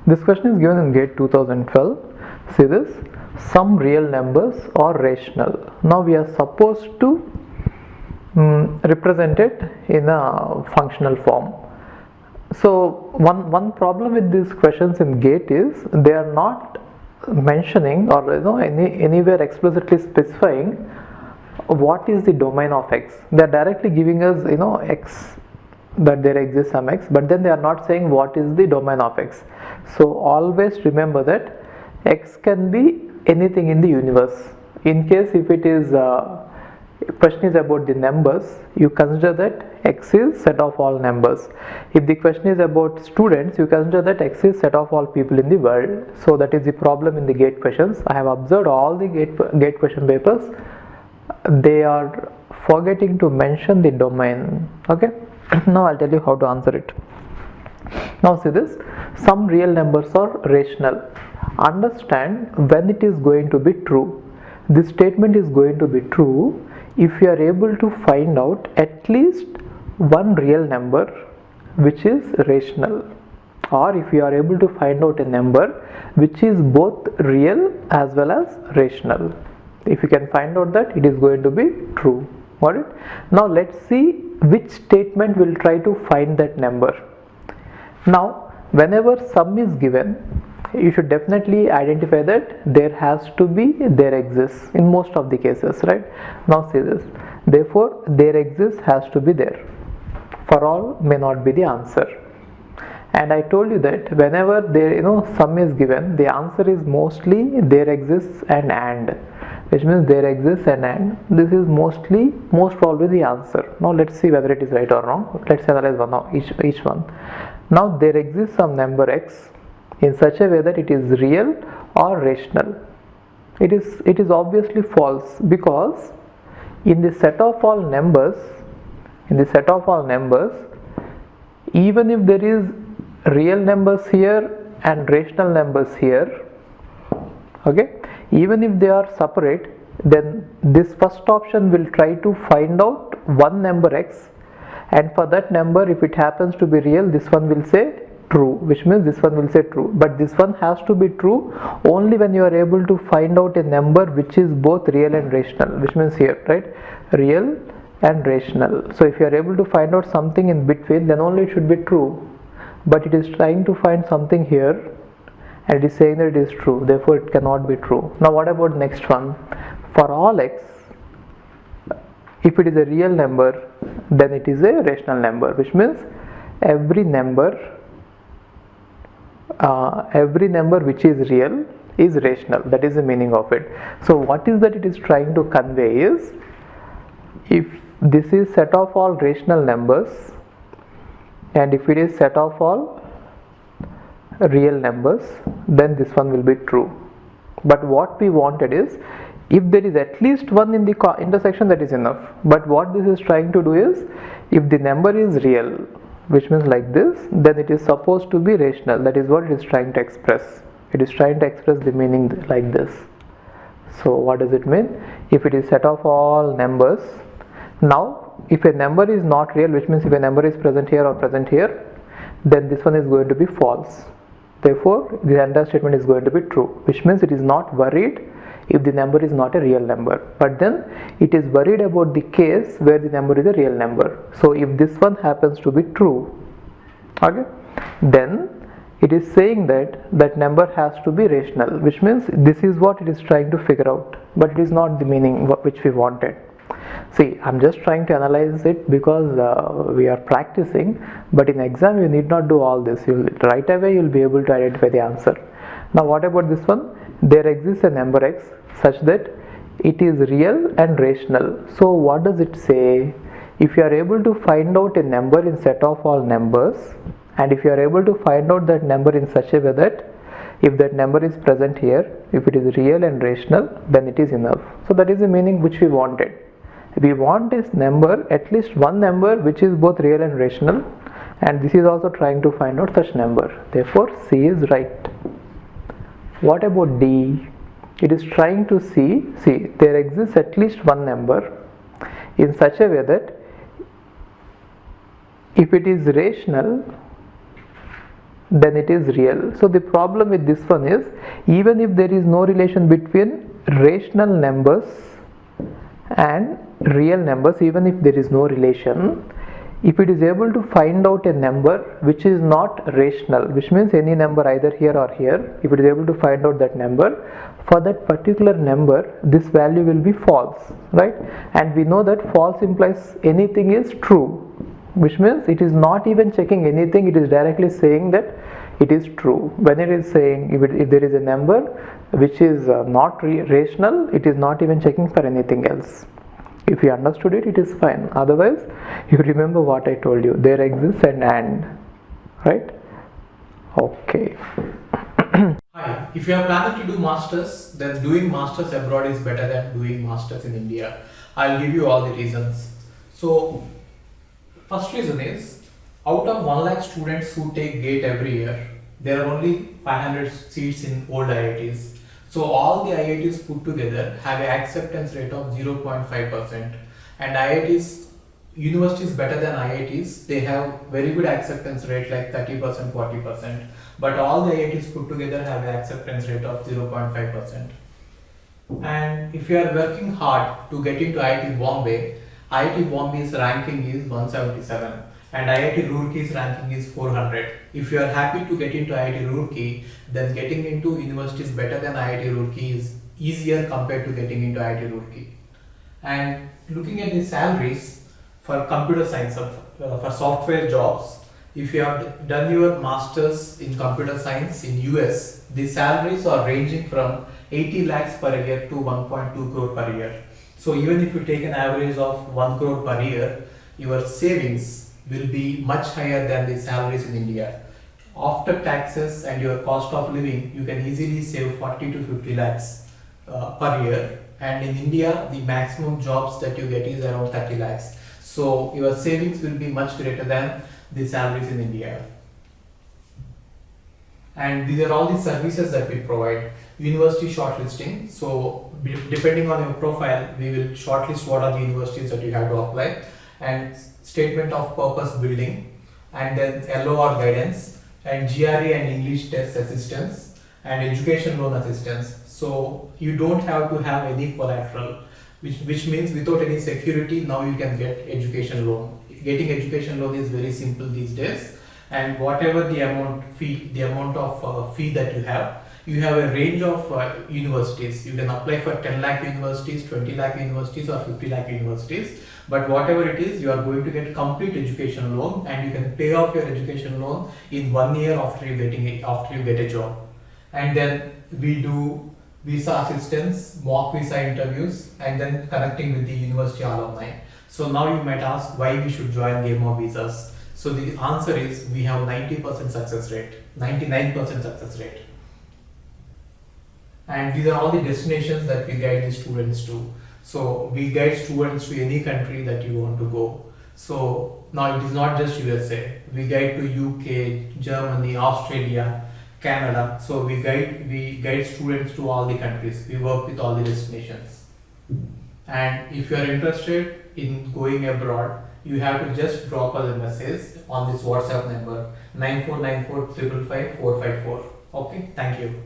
This question is given in GATE 2012. See this, some real numbers are rational. Now we are supposed to represent it in a functional form. So one problem with these questions in GATE is they are not mentioning or anywhere explicitly specifying what is the domain of x. They are directly giving us x, that there exists some x, but then they are not saying what is the domain of x. So always remember that x can be anything in the universe. In case if it is question is about the numbers, you consider that x is set of all numbers. If the question is about students, you consider that x is set of all people in the world. So that is the problem in the GATE questions. I have observed all the GATE question papers, they are forgetting to mention the domain. Okay, now I'll tell you how to answer it. Now see this, some real numbers are rational. Understand when it is going to be true. This statement is going to be true if you are able to find out at least one real number which is rational, or if you are able to find out a number which is both real as well as rational. If you can find out that, it is going to be true. Got it? Now let's see which statement will try to find that number. Now whenever sum is given, you should definitely identify that there has to be there exists in most of the cases, right? Now see this, therefore there exists has to be there. For all may not be the answer. And I told you that whenever there sum is given, the answer is mostly there exists and, which means there exists and. This is most probably the answer. Now let's see whether it is right or wrong. Let's analyze one of each one. Now there exists some number x in such a way that it is real or rational. It is obviously false, because in the set of all numbers, even if there is real numbers here and rational numbers here, okay, even if they are separate, then this first option will try to find out one number x, and for that number, if it happens to be real, this one will say true, which means this one will say true. But this one has to be true only when you are able to find out a number which is both real and rational, which means here, right, real and rational. So if you are able to find out something in between, then only it should be true. But it is trying to find something here and it is saying that it is true, therefore it cannot be true. Now what about next one? For all x, if it is a real number, then it is a rational number, which means every number which is real is rational. That is the meaning of it. So what is that it is trying to convey is, if this is set of all rational numbers and if it is set of all real numbers, then this one will be true. But what we wanted is, if there is at least one in the intersection, that is enough. But what this is trying to do is, if the number is real, which means like this, then it is supposed to be rational. That is what it is trying to express. It is trying to express the meaning like this. So what does it mean? If it is set of all numbers, now if a number is not real, which means if a number is present here or present here, then this one is going to be false. Therefore the entire statement is going to be true, which means it is not worried if the number is not a real number, but then it is worried about the case where the number is a real number. So if this one happens to be true, okay, then it is saying that that number has to be rational, which means this is what it is trying to figure out, but it is not the meaning which we wanted. See, I'm just trying to analyze it because we are practicing, but in exam you need not do all this. Right away you'll be able to identify the answer. Now what about this one? There exists a number x such that it is real and rational. So what does it say? If you are able to find out a number in set of all numbers, and if you are able to find out that number in such a way that if that number is present here, if it is real and rational, then it is enough. So that is the meaning which we wanted. We want this number, at least one number which is both real and rational, and this is also trying to find out such number. Therefore C is right. What about D? It is trying to see there exists at least one number in such a way that if it is rational, then it is real. So the problem with this one is, even if there is no relation between rational numbers and real numbers, even if there is no relation, if it is able to find out a number which is not rational, which means any number either here or here, if it is able to find out that number, for that particular number this value will be false, right? And we know that false implies anything is true, which means it is not even checking anything, it is directly saying that it is true. When it is saying, if there is a number which is not rational, it is not even checking for anything else. If you understood it, it is fine. Otherwise, you remember what I told you, there exists an and, right? Okay. Hi, if you are planning to do masters, then doing masters abroad is better than doing masters in India. I'll give you all the reasons. So, first reason is, out of 1 lakh students who take GATE every year, there are only 500 seats in old IITs. So all the IITs put together have an acceptance rate of 0.5%, and IITs, universities better than IITs, they have very good acceptance rate like 30%, 40%, but all the IITs put together have an acceptance rate of 0.5%. And if you are working hard to get into IIT Bombay's ranking is 177 and IIT Roorkee's ranking is 400. If you are happy to get into IIT Roorkee, then getting into universities better than IIT Roorkee is easier compared to getting into IIT Roorkee. And looking at the salaries for computer science, for software jobs, if you have done your masters in computer science in US, the salaries are ranging from 80 lakhs per year to 1.2 crore per year. So even if you take an average of 1 crore per year, your savings will be much higher than the salaries in India. After taxes and your cost of living, you can easily save 40 to 50 lakhs per year. And in India, the maximum jobs that you get is around 30 lakhs. So your savings will be much greater than the salaries in India. And these are all the services that we provide. University shortlisting. So depending on your profile, we will shortlist what are the universities that you have to apply, and statement of purpose building, and then LOR guidance, and GRE and English test assistance, and education loan assistance. So you don't have to have any collateral, which means without any security, now you can get education loan. Getting education loan is very simple these days, and whatever the amount of fee that you have a range of universities. You can apply for 10 lakh universities, 20 lakh universities, or 50 lakh universities. But whatever it is, you are going to get complete education loan, and you can pay off your education loan in 1 year after you get a job. And then we do visa assistance, mock visa interviews, and then connecting with the university alumni. So now you might ask why we should join Game of Visas. So the answer is, we have 90% success rate, 99% success rate. And these are all the destinations that we guide the students to. So we guide students to any country that you want to go. So now it is not just USA. We guide to UK, Germany, Australia, Canada. So we guide students to all the countries. We work with all the destinations. And if you are interested in going abroad, you have to just drop us a message on this WhatsApp number 9494 555 454. Okay, thank you.